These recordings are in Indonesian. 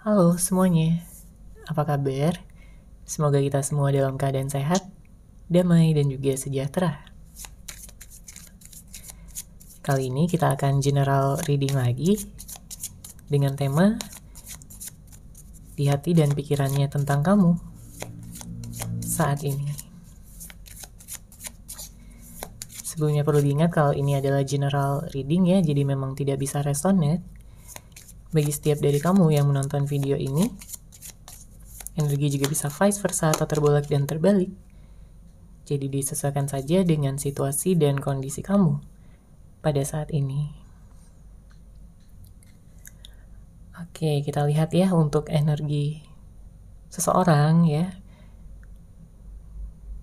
Halo semuanya, apa kabar? Semoga kita semua dalam keadaan sehat, damai, dan juga sejahtera. Kali ini kita akan general reading lagi dengan tema di hati dan pikirannya tentang kamu saat ini. Sebelumnya perlu diingat kalau ini adalah general reading ya, jadi memang tidak bisa resonate. Bagi setiap dari kamu yang menonton video ini, energi juga bisa vice versa atau terbolak dan terbalik. Jadi disesuaikan saja dengan situasi dan kondisi kamu pada saat ini. Oke, kita lihat ya untuk energi seseorang ya.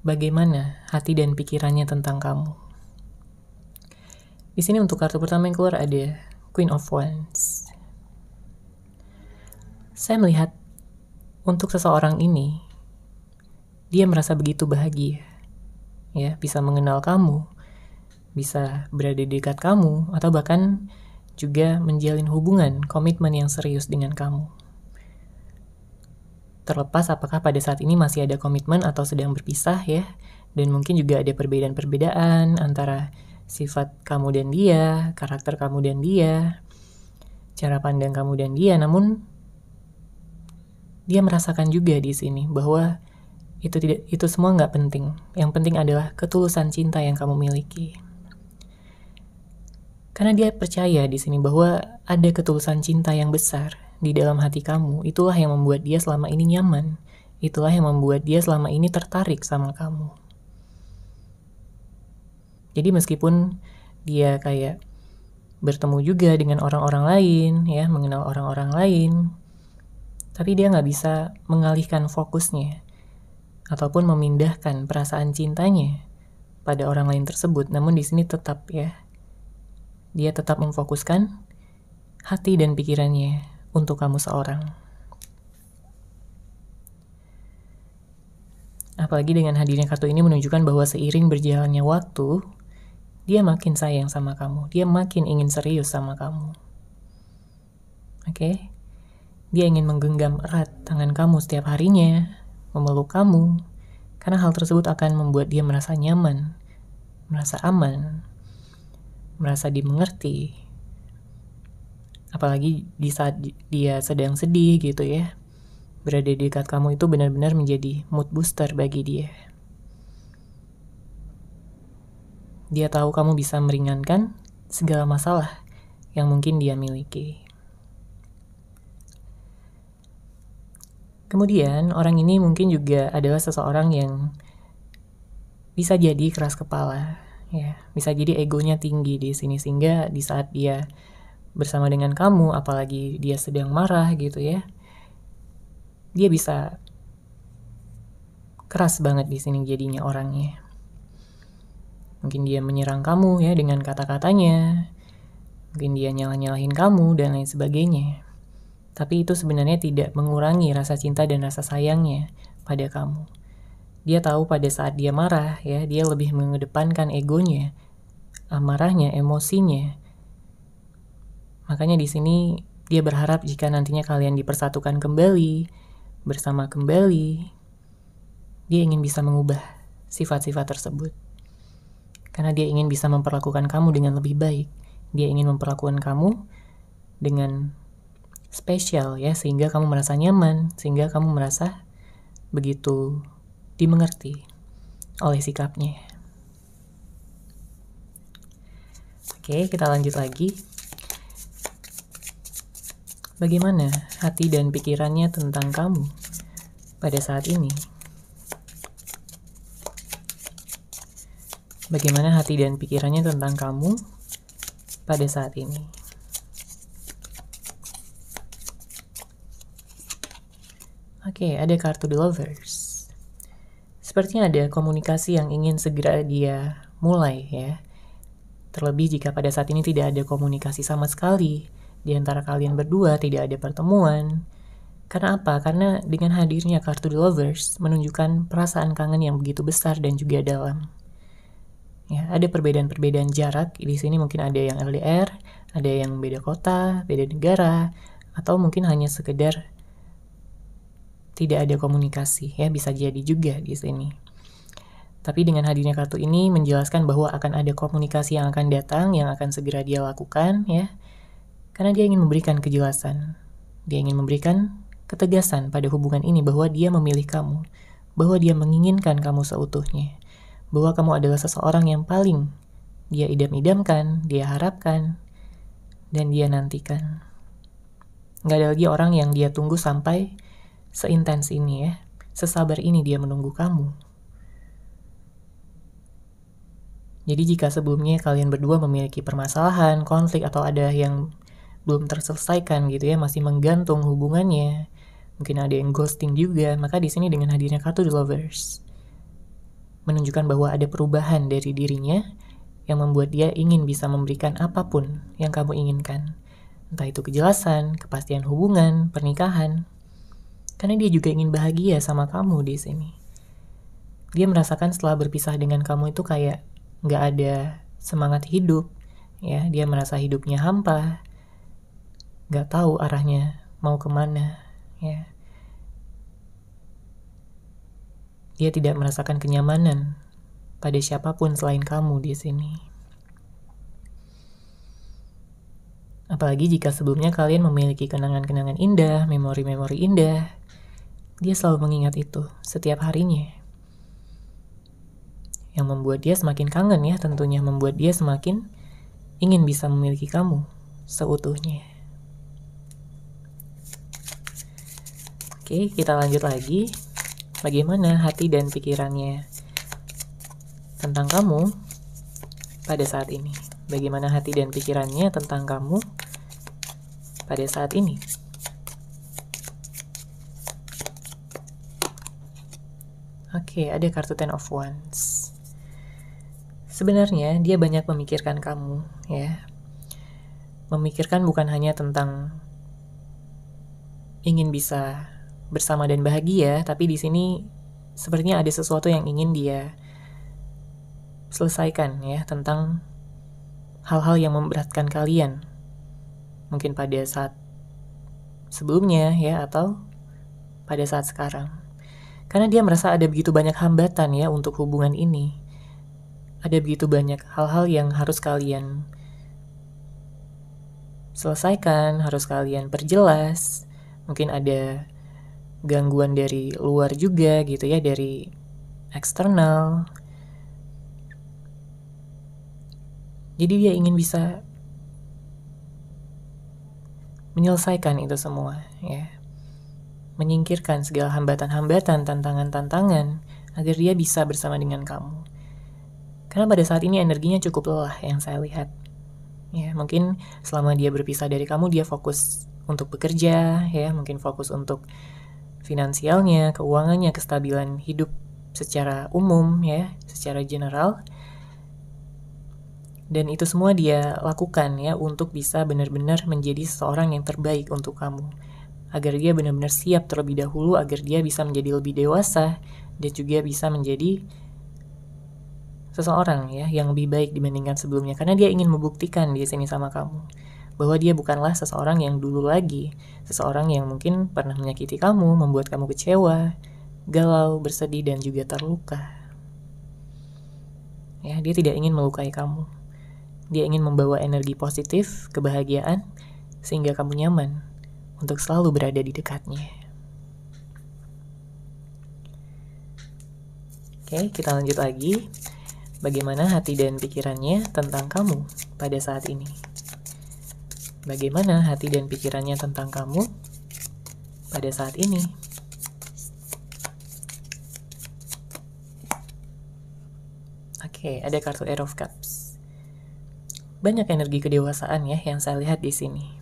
Bagaimana hati dan pikirannya tentang kamu. Di sini untuk kartu pertama yang keluar ada Queen of Wands. Saya melihat untuk seseorang ini, dia merasa begitu bahagia. Ya, bisa mengenal kamu, bisa berada di dekat kamu, atau bahkan juga menjalin hubungan, komitmen yang serius dengan kamu. Terlepas apakah pada saat ini masih ada komitmen atau sedang berpisah ya, dan mungkin juga ada perbedaan-perbedaan antara sifat kamu dan dia, karakter kamu dan dia, cara pandang kamu dan dia, namun dia merasakan juga di sini bahwa itu semua nggak penting. Yang penting adalah ketulusan cinta yang kamu miliki. Karena dia percaya di sini bahwa ada ketulusan cinta yang besar di dalam hati kamu. Itulah yang membuat dia selama ini nyaman. Itulah yang membuat dia selama ini tertarik sama kamu. Jadi meskipun dia kayak bertemu juga dengan orang-orang lain, ya, mengenal orang-orang lain, tapi dia nggak bisa mengalihkan fokusnya ataupun memindahkan perasaan cintanya pada orang lain tersebut. Namun di sini tetap ya, dia tetap memfokuskan hati dan pikirannya untuk kamu seorang. Apalagi dengan hadirnya kartu ini menunjukkan bahwa seiring berjalannya waktu, dia makin sayang sama kamu, dia makin ingin serius sama kamu. Oke? Dia ingin menggenggam erat tangan kamu setiap harinya, memeluk kamu, karena hal tersebut akan membuat dia merasa nyaman, merasa aman, merasa dimengerti. Apalagi di saat dia sedang sedih gitu ya, berada di dekat kamu itu benar-benar menjadi mood booster bagi dia. Dia tahu kamu bisa meringankan segala masalah yang mungkin dia miliki. Kemudian, orang ini mungkin juga adalah seseorang yang bisa jadi keras kepala, ya, bisa jadi egonya tinggi di sini, sehingga di saat dia bersama dengan kamu, apalagi dia sedang marah gitu ya, dia bisa keras banget di sini jadinya orangnya. Mungkin dia menyerang kamu ya dengan kata-katanya, mungkin dia nyalah-nyalahin kamu dan lain sebagainya. Tapi itu sebenarnya tidak mengurangi rasa cinta dan rasa sayangnya pada kamu. Dia tahu pada saat dia marah ya, dia lebih mengedepankan egonya, amarahnya, emosinya. Makanya di sini dia berharap jika nantinya kalian dipersatukan kembali, bersama kembali, dia ingin bisa mengubah sifat-sifat tersebut. Karena dia ingin bisa memperlakukan kamu dengan lebih baik. Dia ingin memperlakukan kamu dengan spesial ya, sehingga kamu merasa nyaman, sehingga kamu merasa begitu dimengerti oleh sikapnya. Oke, kita lanjut lagi. Bagaimana hati dan pikirannya tentang kamu pada saat ini? Bagaimana hati dan pikirannya tentang kamu pada saat ini? Oke, ada kartu The Lovers. Sepertinya ada komunikasi yang ingin segera dia mulai ya. Terlebih jika pada saat ini tidak ada komunikasi sama sekali di antara kalian berdua, tidak ada pertemuan. Karena apa? Karena dengan hadirnya kartu The Lovers menunjukkan perasaan kangen yang begitu besar dan juga dalam. Ya, ada perbedaan-perbedaan jarak. Di sini mungkin ada yang LDR, ada yang beda kota, beda negara, atau mungkin hanya sekedar tidak ada komunikasi ya, bisa jadi juga di sini. Tapi dengan hadirnya kartu ini menjelaskan bahwa akan ada komunikasi yang akan datang, yang akan segera dia lakukan ya. Karena dia ingin memberikan kejelasan. Dia ingin memberikan ketegasan pada hubungan ini bahwa dia memilih kamu, bahwa dia menginginkan kamu seutuhnya, bahwa kamu adalah seseorang yang paling dia idam-idamkan, dia harapkan, dan dia nantikan. Gak ada lagi orang yang dia tunggu sampai seintens ini ya, sesabar ini dia menunggu kamu. Jadi jika sebelumnya kalian berdua memiliki permasalahan, konflik, atau ada yang belum terselesaikan gitu ya, masih menggantung hubungannya, mungkin ada yang ghosting juga, maka di sini dengan hadirnya kartu The Lovers menunjukkan bahwa ada perubahan dari dirinya yang membuat dia ingin bisa memberikan apapun yang kamu inginkan. Entah itu kejelasan, kepastian hubungan, pernikahan. Karena dia juga ingin bahagia sama kamu di sini. Dia merasakan setelah berpisah dengan kamu itu kayak nggak ada semangat hidup, ya. Dia merasa hidupnya hampa, nggak tahu arahnya mau kemana, ya. Dia tidak merasakan kenyamanan pada siapapun selain kamu di sini. Apalagi jika sebelumnya kalian memiliki kenangan-kenangan indah, memori-memori indah, dia selalu mengingat itu setiap harinya. Yang membuat dia semakin kangen ya, tentunya membuat dia semakin ingin bisa memiliki kamu seutuhnya. Oke, kita lanjut lagi. Bagaimana hati dan pikirannya tentang kamu pada saat ini? Bagaimana hati dan pikirannya tentang kamu pada saat ini? Oke, ada kartu Ten of Wands. Sebenarnya dia banyak memikirkan kamu, ya. Memikirkan bukan hanya tentang ingin bisa bersama dan bahagia, tapi di sini sepertinya ada sesuatu yang ingin dia selesaikan, ya, tentang hal-hal yang memberatkan kalian. Mungkin pada saat sebelumnya, ya, atau pada saat sekarang. Karena dia merasa ada begitu banyak hambatan, ya, untuk hubungan ini. Ada begitu banyak hal-hal yang harus kalian selesaikan, harus kalian perjelas. Mungkin ada gangguan dari luar juga gitu ya, dari eksternal. Jadi dia ingin bisa menyelesaikan itu semua ya. Menyingkirkan segala hambatan-hambatan, tantangan-tantangan agar dia bisa bersama dengan kamu. Karena pada saat ini energinya cukup lelah yang saya lihat. Ya, mungkin selama dia berpisah dari kamu, dia fokus untuk bekerja, ya, mungkin fokus untuk finansialnya, keuangannya, kestabilan hidup secara umum, ya, secara general. Dan itu semua dia lakukan, ya, untuk bisa benar-benar menjadi seseorang yang terbaik untuk kamu. Agar dia benar-benar siap terlebih dahulu, agar dia bisa menjadi lebih dewasa, dan juga bisa menjadi seseorang ya yang lebih baik dibandingkan sebelumnya, karena dia ingin membuktikan di sini sama kamu bahwa dia bukanlah seseorang yang dulu lagi, seseorang yang mungkin pernah menyakiti kamu, membuat kamu kecewa, galau, bersedih, dan juga terluka. Ya, dia tidak ingin melukai kamu. Dia ingin membawa energi positif, kebahagiaan, sehingga kamu nyaman untuk selalu berada di dekatnya. Oke, kita lanjut lagi. Bagaimana hati dan pikirannya tentang kamu pada saat ini? Bagaimana hati dan pikirannya tentang kamu pada saat ini? Oke, ada kartu Ace of Cups. Banyak energi kedewasaan ya yang saya lihat di sini.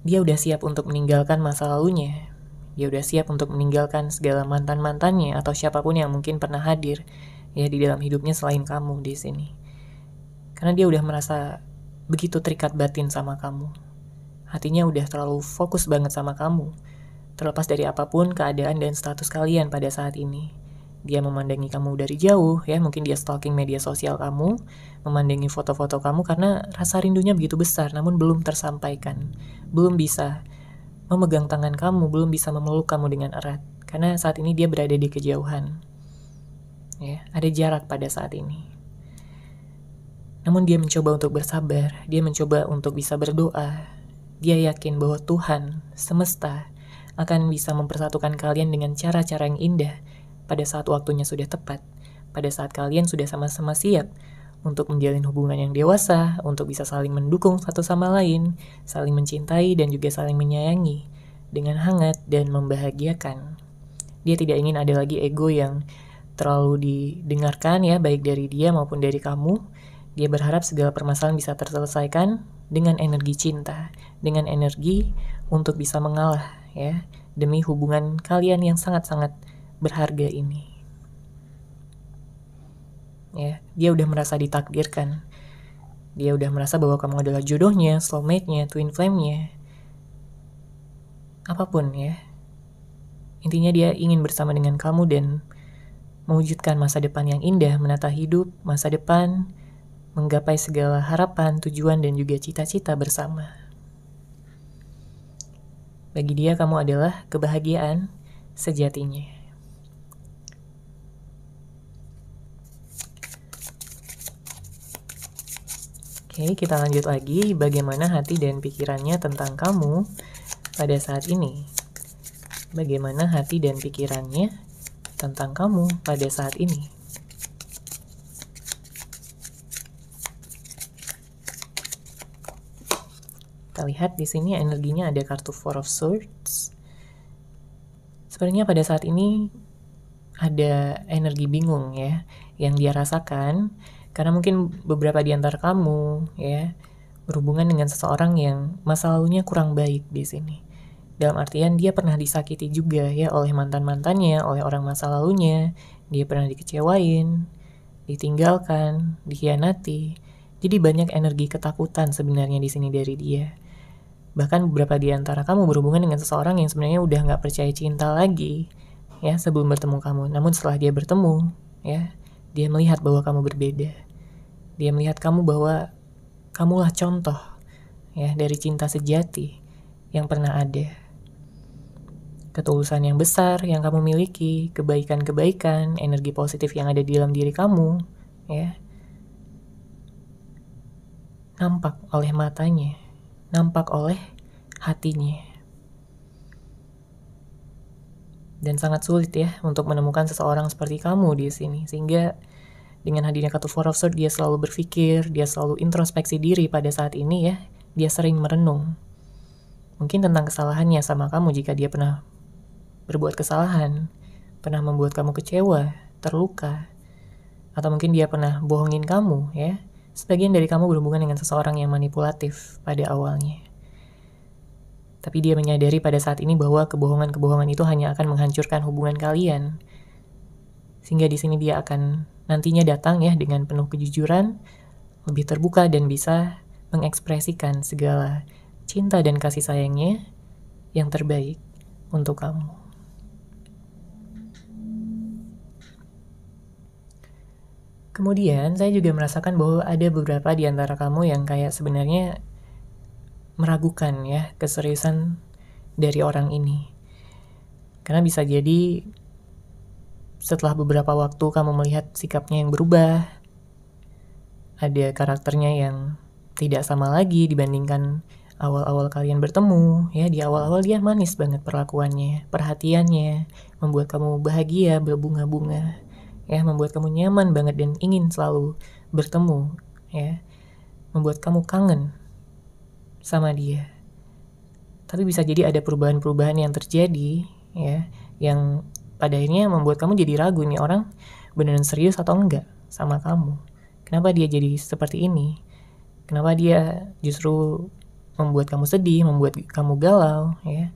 Dia udah siap untuk meninggalkan masa lalunya. Dia udah siap untuk meninggalkan segala mantan-mantannya atau siapapun yang mungkin pernah hadir ya di dalam hidupnya selain kamu di sini. Karena dia udah merasa begitu terikat batin sama kamu. Hatinya udah terlalu fokus banget sama kamu. Terlepas dari apapun keadaan dan status kalian pada saat ini. Dia memandangi kamu dari jauh ya, mungkin dia stalking media sosial kamu, memandangi foto-foto kamu karena rasa rindunya begitu besar namun belum tersampaikan. Belum bisa memegang tangan kamu, belum bisa memeluk kamu dengan erat. Karena saat ini dia berada di kejauhan. Ya, ada jarak pada saat ini. Namun dia mencoba untuk bersabar, dia mencoba untuk bisa berdoa. Dia yakin bahwa Tuhan, semesta, akan bisa mempersatukan kalian dengan cara-cara yang indah pada saat waktunya sudah tepat, pada saat kalian sudah sama-sama siap untuk menjalin hubungan yang dewasa, untuk bisa saling mendukung satu sama lain, saling mencintai dan juga saling menyayangi dengan hangat dan membahagiakan. Dia tidak ingin ada lagi ego yang terlalu didengarkan ya, baik dari dia maupun dari kamu. Dia berharap segala permasalahan bisa terselesaikan dengan energi cinta, dengan energi untuk bisa mengalah ya, demi hubungan kalian yang sangat-sangat berharga ini. Ya, dia udah merasa ditakdirkan. Dia udah merasa bahwa kamu adalah jodohnya, soulmate-nya, twin flame-nya. Apapun ya. Intinya dia ingin bersama dengan kamu dan mewujudkan masa depan yang indah, menata hidup, masa depan, menggapai segala harapan, tujuan, dan juga cita-cita bersama. Bagi dia, kamu adalah kebahagiaan sejatinya. Oke, kita lanjut lagi. Bagaimana hati dan pikirannya tentang kamu pada saat ini? Bagaimana hati dan pikirannya tentang kamu pada saat ini? Kita lihat di sini energinya ada kartu Four of Swords. Sebenarnya pada saat ini ada energi bingung ya yang dia rasakan karena mungkin beberapa di antara kamu ya berhubungan dengan seseorang yang masa lalunya kurang baik di sini. Dalam artian dia pernah disakiti juga ya oleh mantan-mantannya, oleh orang masa lalunya, dia pernah dikecewain, ditinggalkan, dikhianati. Jadi banyak energi ketakutan sebenarnya di sini dari dia. Bahkan beberapa di antara kamu berhubungan dengan seseorang yang sebenarnya udah nggak percaya cinta lagi, ya sebelum bertemu kamu. Namun setelah dia bertemu, ya dia melihat bahwa kamu berbeda. Dia melihat kamu bahwa kamulah contoh, ya dari cinta sejati yang pernah ada. Ketulusan yang besar yang kamu miliki, kebaikan-kebaikan, energi positif yang ada di dalam diri kamu, ya nampak oleh matanya, nampak oleh hatinya. Dan sangat sulit ya untuk menemukan seseorang seperti kamu di sini. Sehingga dengan hadirnya kartu Four of Swords, dia selalu berpikir, dia selalu introspeksi diri pada saat ini ya. Dia sering merenung. Mungkin tentang kesalahannya sama kamu jika dia pernah berbuat kesalahan, pernah membuat kamu kecewa, terluka. Atau mungkin dia pernah bohongin kamu ya. Sebagian dari kamu berhubungan dengan seseorang yang manipulatif pada awalnya. Tapi dia menyadari pada saat ini bahwa kebohongan-kebohongan itu hanya akan menghancurkan hubungan kalian. Sehingga di sini dia akan nantinya datang ya dengan penuh kejujuran, lebih terbuka dan bisa mengekspresikan segala cinta dan kasih sayangnya yang terbaik untuk kamu. Kemudian saya juga merasakan bahwa ada beberapa di antara kamu yang kayak sebenarnya meragukan ya keseriusan dari orang ini. Karena bisa jadi setelah beberapa waktu kamu melihat sikapnya yang berubah, ada karakternya yang tidak sama lagi dibandingkan awal-awal kalian bertemu. Ya, di awal-awal dia manis banget perlakuannya, perhatiannya, membuat kamu bahagia, berbunga-bunga. Ya, membuat kamu nyaman banget dan ingin selalu bertemu, ya. Membuat kamu kangen sama dia. Tapi bisa jadi ada perubahan-perubahan yang terjadi, ya, yang pada akhirnya membuat kamu jadi ragu nih orang beneran serius atau enggak sama kamu. Kenapa dia jadi seperti ini? Kenapa dia justru membuat kamu sedih, membuat kamu galau, ya.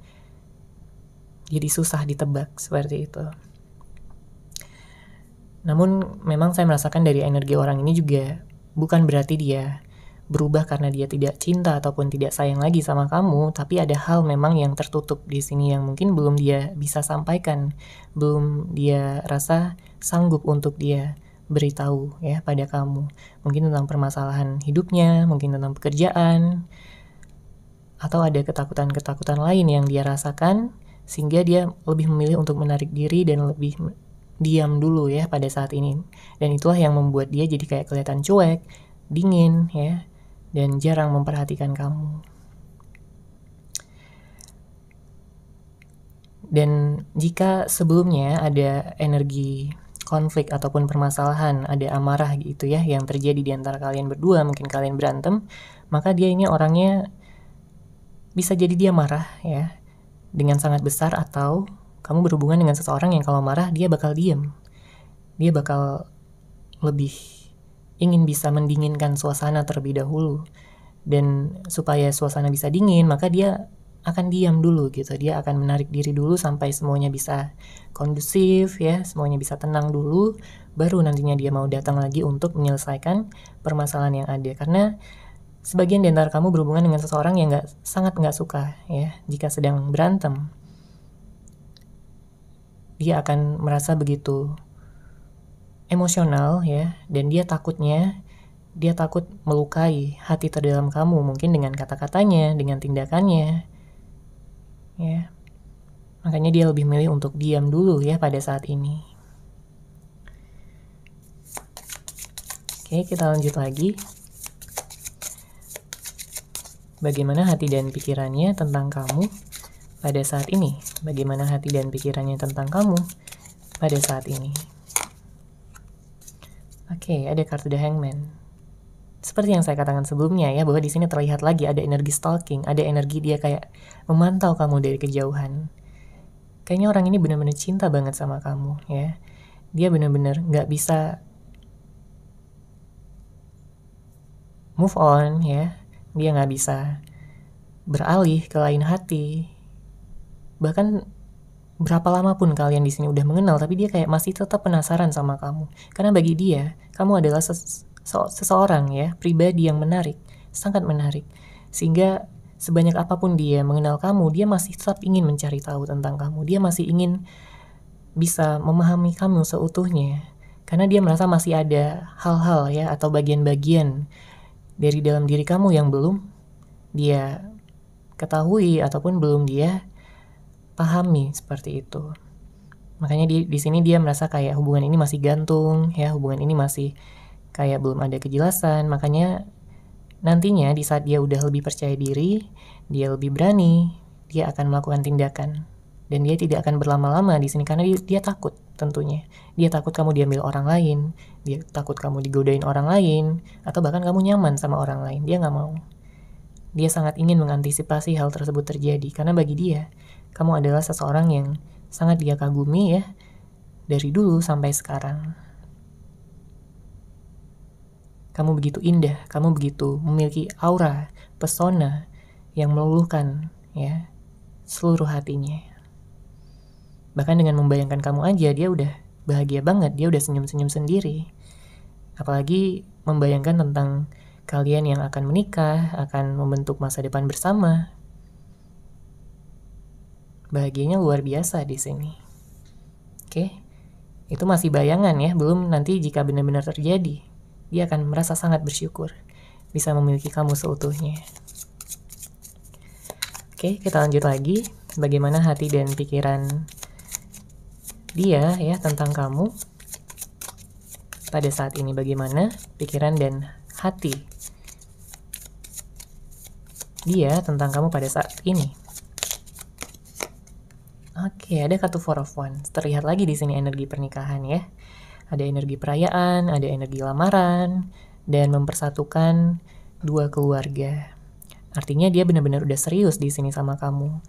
Jadi susah ditebak seperti itu. Namun memang saya merasakan dari energi orang ini juga bukan berarti dia berubah karena dia tidak cinta ataupun tidak sayang lagi sama kamu, tapi ada hal memang yang tertutup di sini yang mungkin belum dia bisa sampaikan, belum dia rasa sanggup untuk dia beritahu ya pada kamu. Mungkin tentang permasalahan hidupnya, mungkin tentang pekerjaan, atau ada ketakutan-ketakutan lain yang dia rasakan, sehingga dia lebih memilih untuk menarik diri dan lebih diam dulu ya pada saat ini. Dan itulah yang membuat dia jadi kayak kelihatan cuek, dingin ya, dan jarang memperhatikan kamu. Dan jika sebelumnya ada energi konflik ataupun permasalahan, ada amarah gitu ya yang terjadi di antara kalian berdua, mungkin kalian berantem, maka dia ini orangnya bisa jadi dia marah ya dengan sangat besar, atau kamu berhubungan dengan seseorang yang kalau marah dia bakal diam. Dia bakal lebih ingin bisa mendinginkan suasana terlebih dahulu. Dan supaya suasana bisa dingin, maka dia akan diam dulu gitu. Dia akan menarik diri dulu sampai semuanya bisa kondusif ya, semuanya bisa tenang dulu, baru nantinya dia mau datang lagi untuk menyelesaikan permasalahan yang ada. Karena sebagian di antara kamu berhubungan dengan seseorang yang sangat nggak suka ya jika sedang berantem. Dia akan merasa begitu emosional ya, dan dia takut melukai hati terdalam kamu, mungkin dengan kata-katanya, dengan tindakannya ya. Makanya dia lebih milih untuk diam dulu ya pada saat ini. Oke, kita lanjut lagi. Bagaimana hati dan pikirannya tentang kamu pada saat ini? Bagaimana hati dan pikirannya tentang kamu pada saat ini? Oke, ada kartu The Hangman. Seperti yang saya katakan sebelumnya ya, bahwa di sini terlihat lagi ada energi stalking, ada energi dia kayak memantau kamu dari kejauhan. Kayaknya orang ini benar-benar cinta banget sama kamu ya. Dia benar-benar nggak bisa move on ya. Dia nggak bisa beralih ke lain hati. Bahkan berapa lama pun kalian di sini udah mengenal, tapi dia kayak masih tetap penasaran sama kamu. Karena bagi dia, kamu adalah seseorang ya, pribadi yang menarik, sangat menarik. Sehingga sebanyak apapun dia mengenal kamu, dia masih tetap ingin mencari tahu tentang kamu. Dia masih ingin bisa memahami kamu seutuhnya. Karena dia merasa masih ada hal-hal ya, atau bagian-bagian dari dalam diri kamu yang belum dia ketahui ataupun belum dia pahami, seperti itu. Makanya di sini dia merasa kayak hubungan ini masih gantung ya, hubungan ini masih kayak belum ada kejelasan. Makanya nantinya di saat dia udah lebih percaya diri, dia lebih berani, dia akan melakukan tindakan. Dan dia tidak akan berlama-lama di sini karena dia takut tentunya. Dia takut kamu diambil orang lain, dia takut kamu digodain orang lain, atau bahkan kamu nyaman sama orang lain. Dia nggak mau. Dia sangat ingin mengantisipasi hal tersebut terjadi, karena bagi dia, kamu adalah seseorang yang sangat dia kagumi ya, dari dulu sampai sekarang. Kamu begitu indah, kamu begitu memiliki aura, pesona yang meluluhkan ya seluruh hatinya. Bahkan dengan membayangkan kamu aja, dia udah bahagia banget, dia udah senyum-senyum sendiri. Apalagi membayangkan tentang kalian yang akan menikah, akan membentuk masa depan bersama. Bahagianya luar biasa di sini. Oke, itu masih bayangan ya, belum nanti jika benar-benar terjadi. Dia akan merasa sangat bersyukur bisa memiliki kamu seutuhnya. Oke, kita lanjut lagi. Bagaimana hati dan pikiran dia ya tentang kamu pada saat ini? Bagaimana pikiran dan hati dia tentang kamu pada saat ini? Oke, ada kartu Four of Wands. Terlihat lagi di sini energi pernikahan ya. Ada energi perayaan, ada energi lamaran, dan mempersatukan dua keluarga. Artinya dia benar-benar udah serius di sini sama kamu.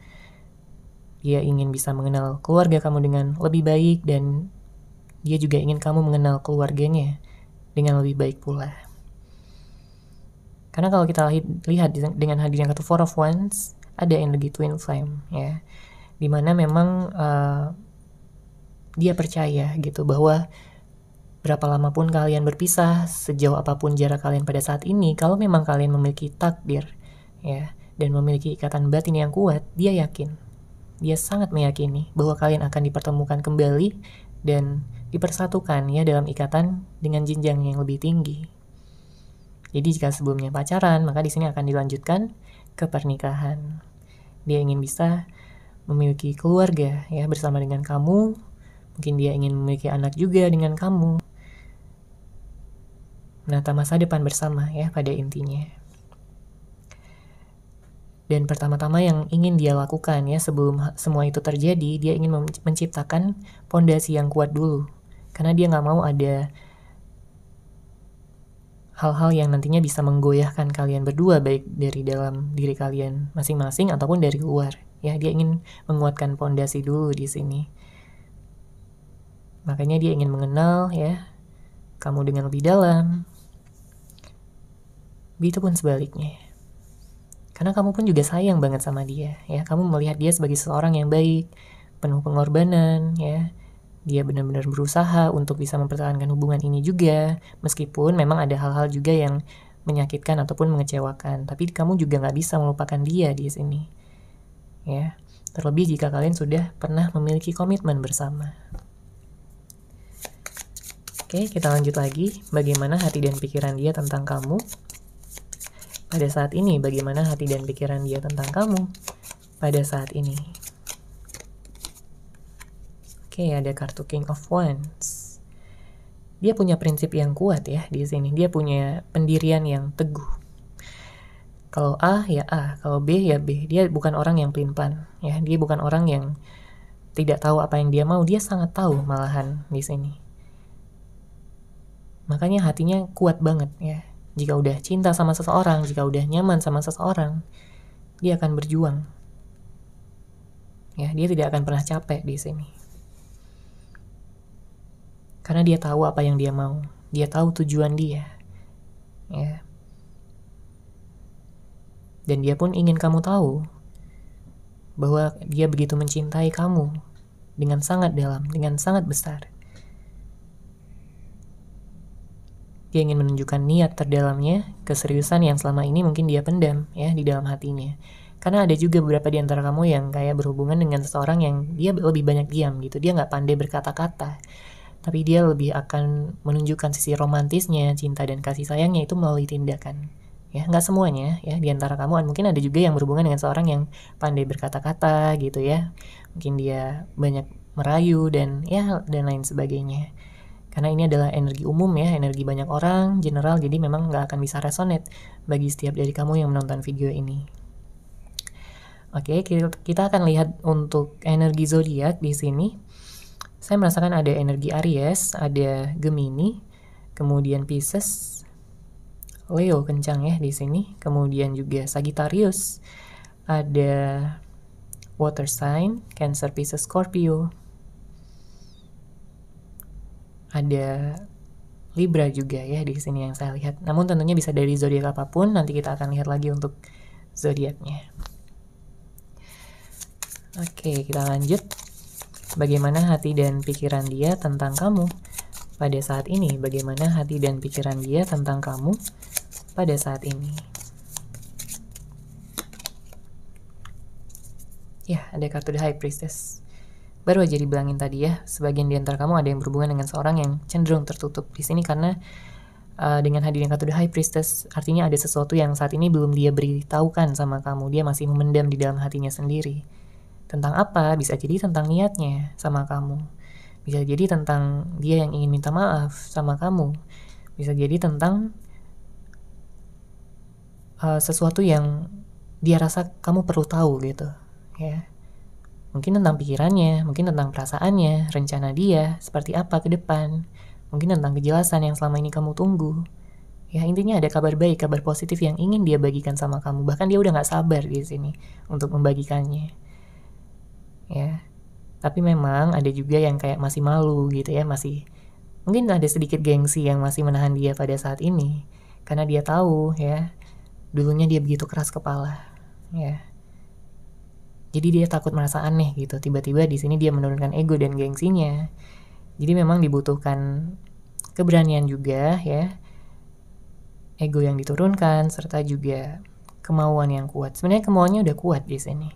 Dia ingin bisa mengenal keluarga kamu dengan lebih baik, dan dia juga ingin kamu mengenal keluarganya dengan lebih baik pula. Karena kalau kita lihat dengan hadirnya kartu Four of Wands, ada energi Twin Flame ya, dimana memang dia percaya gitu bahwa berapa lama pun kalian berpisah, sejauh apapun jarak kalian pada saat ini, kalau memang kalian memiliki takdir ya dan memiliki ikatan batin yang kuat, dia yakin, dia sangat meyakini bahwa kalian akan dipertemukan kembali dan dipersatukan ya dalam ikatan dengan jenjang yang lebih tinggi. Jadi jika sebelumnya pacaran, maka di sini akan dilanjutkan ke pernikahan. Dia ingin bisa memiliki keluarga ya bersama dengan kamu. Mungkin dia ingin memiliki anak juga dengan kamu. Menata masa depan bersama ya pada intinya. Dan pertama-tama yang ingin dia lakukan ya sebelum semua itu terjadi, dia ingin menciptakan fondasi yang kuat dulu. Karena dia nggak mau ada hal-hal yang nantinya bisa menggoyahkan kalian berdua, baik dari dalam diri kalian masing-masing ataupun dari luar. Ya, dia ingin menguatkan fondasi dulu di sini. Makanya dia ingin mengenal ya kamu dengan lebih dalam. Begitupun sebaliknya. Karena kamu pun juga sayang banget sama dia, ya. Kamu melihat dia sebagai seseorang yang baik, penuh pengorbanan, ya. Dia benar-benar berusaha untuk bisa mempertahankan hubungan ini juga, meskipun memang ada hal-hal juga yang menyakitkan ataupun mengecewakan. Tapi kamu juga nggak bisa melupakan dia di sini, ya. Terlebih jika kalian sudah pernah memiliki komitmen bersama. Oke, kita lanjut lagi. Bagaimana hati dan pikiran dia tentang kamu? Pada saat ini, bagaimana hati dan pikiran dia tentang kamu pada saat ini? Oke, ada kartu King of Wands. Dia punya prinsip yang kuat ya di sini. Dia punya pendirian yang teguh. Kalau A ya A, kalau B ya B. Dia bukan orang yang pelin-pelan ya. Dia bukan orang yang tidak tahu apa yang dia mau. Dia sangat tahu malahan di sini. Makanya hatinya kuat banget ya. Jika udah cinta sama seseorang, jika udah nyaman sama seseorang, dia akan berjuang. Ya, dia tidak akan pernah capek di sini. Karena dia tahu apa yang dia mau. Dia tahu tujuan dia. Ya. Dan dia pun ingin kamu tahu bahwa dia begitu mencintai kamu dengan sangat dalam, dengan sangat besar. Dia ingin menunjukkan niat terdalamnya, keseriusan yang selama ini mungkin dia pendam ya di dalam hatinya. Karena ada juga beberapa di antara kamu yang kayak berhubungan dengan seseorang yang dia lebih banyak diam gitu. Dia nggak pandai berkata-kata, tapi dia lebih akan menunjukkan sisi romantisnya, cinta dan kasih sayangnya itu melalui tindakan. Ya, nggak semuanya ya di antara kamu. Mungkin ada juga yang berhubungan dengan seorang yang pandai berkata-kata gitu ya. Mungkin dia banyak merayu dan lain sebagainya. Karena ini adalah energi umum ya, energi banyak orang, general, jadi memang nggak akan bisa resonate bagi setiap dari kamu yang menonton video ini. Oke, kita akan lihat untuk energi zodiak di sini. Saya merasakan ada energi Aries, ada Gemini, kemudian Pisces, Leo kencang ya di sini, kemudian juga Sagittarius, ada Water sign, Cancer, Pisces, Scorpio. Ada Libra juga ya di sini yang saya lihat. Namun tentunya bisa dari zodiak apapun. Nanti kita akan lihat lagi untuk zodiaknya. Oke, kita lanjut. Bagaimana hati dan pikiran dia tentang kamu pada saat ini? Bagaimana hati dan pikiran dia tentang kamu pada saat ini? Ya, ada kartu The High Priestess. Baru aja dibilangin tadi ya, sebagian di antara kamu ada yang berhubungan dengan seorang yang cenderung tertutup di sini karena dengan hadirnya kartu The High Priestess artinya ada sesuatu yang saat ini belum dia beritahukan sama kamu. Dia masih memendam di dalam hatinya sendiri. Tentang apa? Bisa jadi tentang niatnya sama kamu. Bisa jadi tentang dia yang ingin minta maaf sama kamu. Bisa jadi tentang sesuatu yang dia rasa kamu perlu tahu gitu, ya. Mungkin tentang pikirannya, mungkin tentang perasaannya, rencana dia, seperti apa ke depan. Mungkin tentang kejelasan yang selama ini kamu tunggu. Ya, intinya ada kabar baik, kabar positif yang ingin dia bagikan sama kamu. Bahkan dia udah gak sabar di sini untuk membagikannya. Ya, tapi memang ada juga yang kayak masih malu gitu ya, mungkin ada sedikit gengsi yang masih menahan dia pada saat ini. Karena dia tahu ya, dulunya dia begitu keras kepala. Ya. Jadi dia takut merasa aneh gitu. Tiba-tiba di sini dia menurunkan ego dan gengsinya. Jadi memang dibutuhkan keberanian juga ya. Ego yang diturunkan serta juga kemauan yang kuat. Sebenarnya kemauannya udah kuat di sini.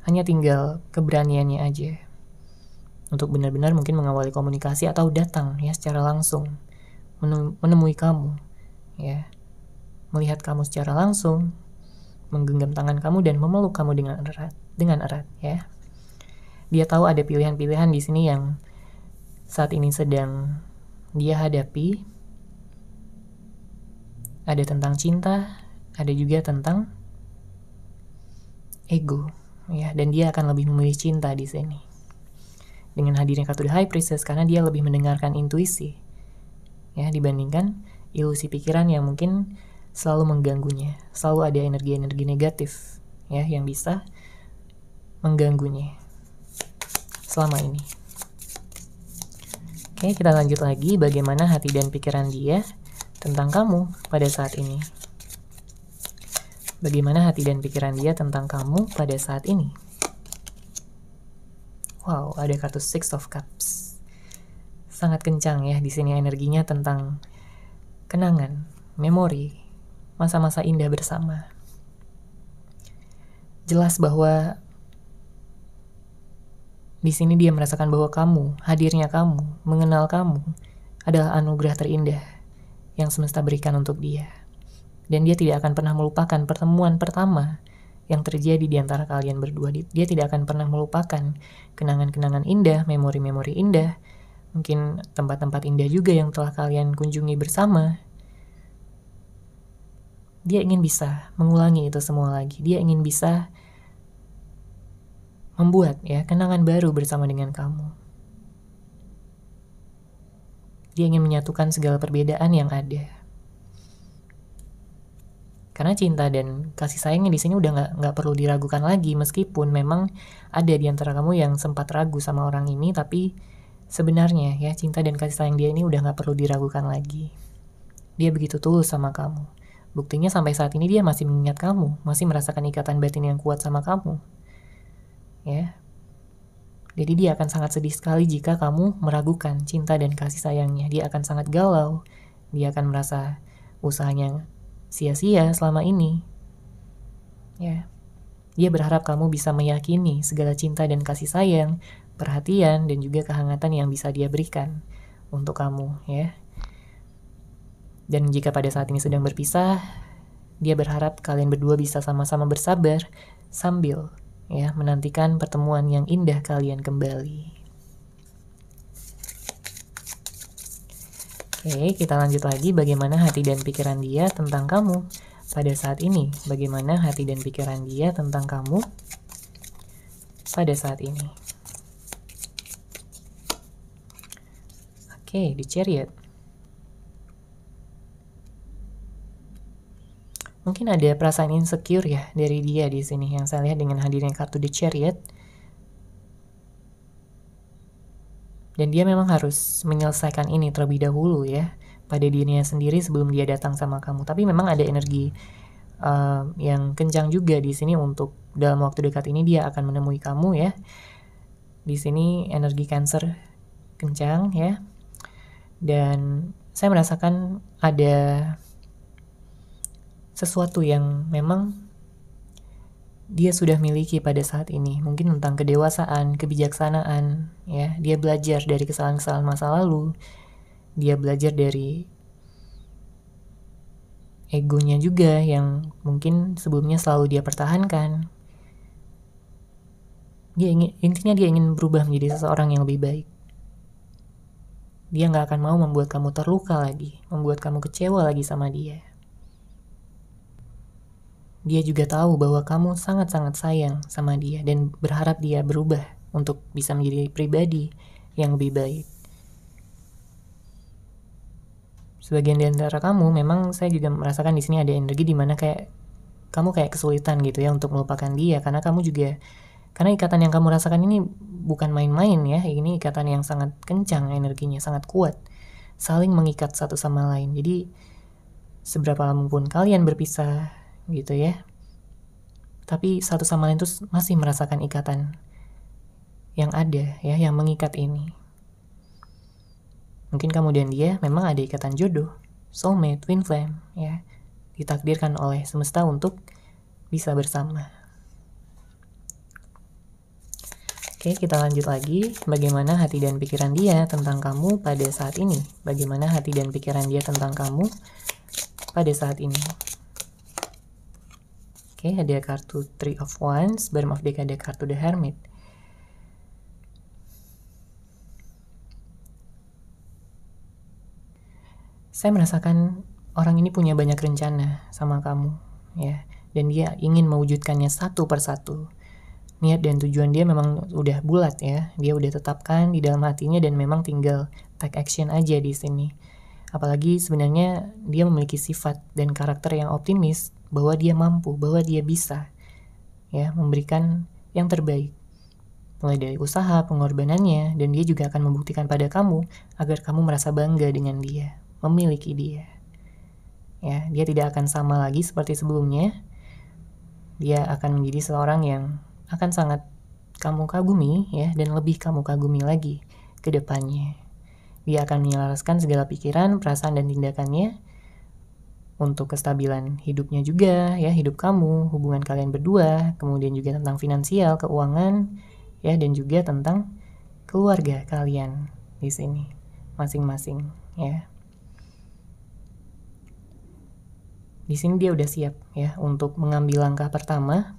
Hanya tinggal keberaniannya aja. Untuk benar-benar mungkin mengawali komunikasi atau datang ya secara langsung menemui kamu ya. Melihat kamu secara langsung. menggenggam tangan kamu dan memeluk kamu dengan erat ya. Dia tahu ada pilihan-pilihan di sini yang saat ini sedang dia hadapi. Ada tentang cinta, ada juga tentang ego ya, dan dia akan lebih memilih cinta di sini. Dengan hadirnya kartu The High Priestess, karena dia lebih mendengarkan intuisi ya, dibandingkan ilusi pikiran yang mungkin selalu mengganggunya. Selalu ada energi-energi negatif ya yang bisa mengganggunya selama ini. Oke, kita lanjut lagi bagaimana hati dan pikiran dia tentang kamu pada saat ini. Bagaimana hati dan pikiran dia tentang kamu pada saat ini. Wow, ada kartu Six of Cups. Sangat kencang ya di sini energinya tentang kenangan, memori, masa-masa indah bersama. Jelas bahwa di sini dia merasakan bahwa kamu, hadirnya kamu, mengenal kamu adalah anugerah terindah yang semesta berikan untuk dia. Dan dia tidak akan pernah melupakan pertemuan pertama yang terjadi di antara kalian berdua. Dia tidak akan pernah melupakan kenangan-kenangan indah, memori-memori indah, mungkin tempat-tempat indah juga yang telah kalian kunjungi bersama. Dia ingin bisa mengulangi itu semua lagi. Dia ingin bisa membuat ya kenangan baru bersama dengan kamu. Dia ingin menyatukan segala perbedaan yang ada. Karena cinta dan kasih sayangnya di sini udah nggak perlu diragukan lagi, meskipun memang ada di antara kamu yang sempat ragu sama orang ini, tapi sebenarnya ya cinta dan kasih sayang dia ini udah nggak perlu diragukan lagi. Dia begitu tulus sama kamu. Buktinya sampai saat ini dia masih mengingat kamu, masih merasakan ikatan batin yang kuat sama kamu. Ya. Jadi dia akan sangat sedih sekali jika kamu meragukan cinta dan kasih sayangnya. Dia akan sangat galau. Dia akan merasa usahanya sia-sia selama ini. Ya. Dia berharap kamu bisa meyakini segala cinta dan kasih sayang, perhatian, dan juga kehangatan yang bisa dia berikan untuk kamu, ya. Dan jika pada saat ini sedang berpisah, dia berharap kalian berdua bisa sama-sama bersabar sambil ya menantikan pertemuan yang indah kalian kembali. Oke, kita lanjut lagi bagaimana hati dan pikiran dia tentang kamu pada saat ini. Bagaimana hati dan pikiran dia tentang kamu pada saat ini. Oke, di Chariot. Mungkin ada perasaan insecure ya dari dia di sini yang saya lihat dengan hadirnya kartu The Chariot. Dan dia memang harus menyelesaikan ini terlebih dahulu ya pada dirinya sendiri sebelum dia datang sama kamu. Tapi memang ada energi yang kencang juga di sini untuk dalam waktu dekat ini dia akan menemui kamu ya. Di sini energi Cancer kencang ya. Dan saya merasakan ada sesuatu yang memang dia sudah miliki pada saat ini, mungkin tentang kedewasaan, kebijaksanaan, ya. Dia belajar dari kesalahan-kesalahan masa lalu, dia belajar dari egonya juga yang mungkin sebelumnya selalu dia pertahankan. Intinya dia ingin berubah menjadi seseorang yang lebih baik. Dia nggak akan mau membuat kamu terluka lagi, membuat kamu kecewa lagi sama dia. Dia juga tahu bahwa kamu sangat-sangat sayang sama dia dan berharap dia berubah untuk bisa menjadi pribadi yang lebih baik. Sebagian di antara kamu memang saya juga merasakan di sini ada energi di mana kayak kamu kayak kesulitan gitu ya untuk melupakan dia karena ikatan yang kamu rasakan ini bukan main-main ya. Ini ikatan yang sangat kencang energinya, sangat kuat. Saling mengikat satu sama lain. Jadi seberapa lama pun kalian berpisah gitu ya, tapi satu sama lain tuh masih merasakan ikatan yang ada ya, yang mengikat ini. Mungkin kamu dan dia memang ada ikatan jodoh, soulmate, twin flame ya, ditakdirkan oleh semesta untuk bisa bersama. Oke, kita lanjut lagi bagaimana hati dan pikiran dia tentang kamu pada saat ini. Bagaimana hati dan pikiran dia tentang kamu pada saat ini. Oke, ada kartu Three of Wands, bottom of deck ada kartu The Hermit. Saya merasakan orang ini punya banyak rencana sama kamu, ya, dan dia ingin mewujudkannya satu persatu. Niat dan tujuan dia memang udah bulat ya, dia udah tetapkan di dalam hatinya dan memang tinggal take action aja di sini. Apalagi sebenarnya dia memiliki sifat dan karakter yang optimis bahwa dia mampu, bahwa dia bisa ya memberikan yang terbaik. Mulai dari usaha, pengorbanannya, dan dia juga akan membuktikan pada kamu agar kamu merasa bangga dengan dia, memiliki dia. Ya, dia tidak akan sama lagi seperti sebelumnya. Dia akan menjadi seorang yang akan sangat kamu kagumi ya, dan lebih kamu kagumi lagi ke depannya. Dia akan menyelaraskan segala pikiran, perasaan, dan tindakannya untuk kestabilan hidupnya juga ya, hidup kamu, hubungan kalian berdua, kemudian juga tentang finansial, keuangan ya, dan juga tentang keluarga kalian di sini masing-masing ya. Di sini dia udah siap ya untuk mengambil langkah pertama.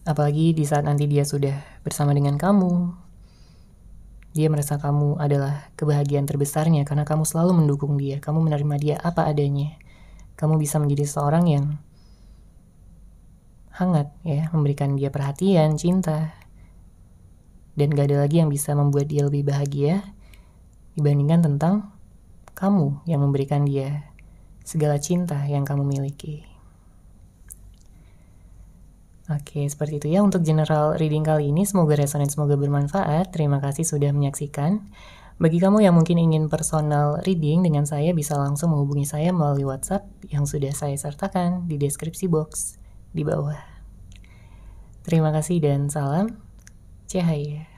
Apalagi di saat nanti dia sudah bersama dengan kamu, dia merasa kamu adalah kebahagiaan terbesarnya karena kamu selalu mendukung dia, kamu menerima dia apa adanya. Kamu bisa menjadi seorang yang hangat ya, memberikan dia perhatian, cinta, dan gak ada lagi yang bisa membuat dia lebih bahagia dibandingkan tentang kamu yang memberikan dia segala cinta yang kamu miliki. Oke, seperti itu ya untuk general reading kali ini. Semoga resonate, semoga bermanfaat. Terima kasih sudah menyaksikan. Bagi kamu yang mungkin ingin personal reading dengan saya, bisa langsung menghubungi saya melalui WhatsApp yang sudah saya sertakan di deskripsi box di bawah. Terima kasih dan salam cahaya.